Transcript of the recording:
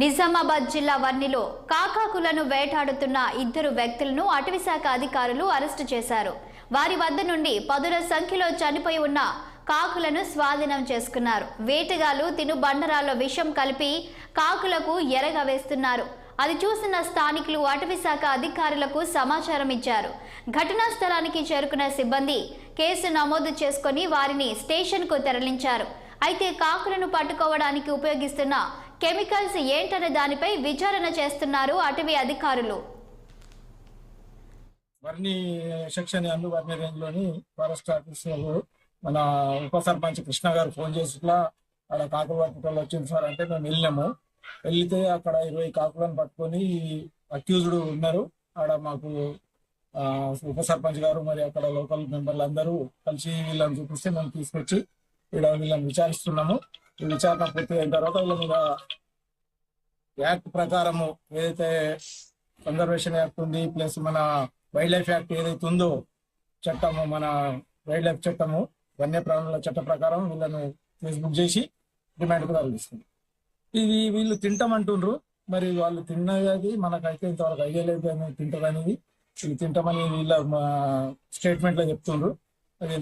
నిజామాబాద్ జిల్లా వర్నిలో కాకాకులను వేటాడుతున్న ఇద్దరు వ్యక్తులను అటవీశాఖ అధికారులు అరెస్టు చేశారు. వారి వద్ద నుండి పదుల సంఖ్యలో చనిపోయి ఉన్న కాకులను స్వాధీనం చేసుకున్నారు. వేటగాళ్లు తినుబండరాల్లో విషం కలిపి కాకులకు ఎరగా వేస్తున్నారు. అది చూసిన స్థానికులు అటవీశాఖ అధికారులకు సమాచారం ఇచ్చారు. ఘటనా స్థలానికి చేరుకున్న సిబ్బంది కేసు నమోదు చేసుకుని వారిని స్టేషన్కు తరలించారు. అయితే కాకులను పట్టుకోవడానికి ఉపయోగిస్తున్న కెమికల్స్ ఏంటనే దానిపై విచారణ చేస్తున్నారు అటవీ అధికారులు. వర్ని సెక్షన్ వర్ని రేంజ్ లోని ఫారెస్ట్ ఆఫీసర్ మన ఉప సర్పంచ్ కృష్ణ గారు ఫోన్ చేసి ఇట్లా అక్కడ కాకులు పట్టుకోవాలి వచ్చింది సార్ అంటే మేము వెళ్ళినాము. వెళ్తే అక్కడ 20 కాకులను పట్టుకొని అక్యూజ్డ్ ఉన్నారు. ఆడ మాకు ఉప సర్పంచ్ గారు మరి అక్కడ లోకల్ మెంబర్లు అందరూ కలిసి వీళ్ళని చూపిస్తే మేము తీసుకొచ్చి వీళ్ళని విచారిస్తున్నాము. ఈ విచారణ పూర్తి అయిన తర్వాత వీళ్ళ మీద యాక్ట్ ప్రకారము ఏదైతే కన్జర్వేషన్ యాక్ట్ ఉంది ప్లస్ మన వైల్డ్ లైఫ్ యాక్ట్ ఏదైతే ఉందో చట్టము, మన వైల్డ్ లైఫ్ చట్టము, వన్యప్రాణుల చట్ట ప్రకారం వీళ్ళను కేసు బుక్ చేసి రిమాండ్కు తరలిస్తుంది. ఇది వీళ్ళు తింటామంటుండ్రు, మరి వాళ్ళు తిన్నది మనకైతే ఇంతవరకు ఐడియా లేదు అని తింటారు అనేది. వీళ్ళు తింటామని వీళ్ళ స్టేట్మెంట్లో చెప్తుండ్రు. అది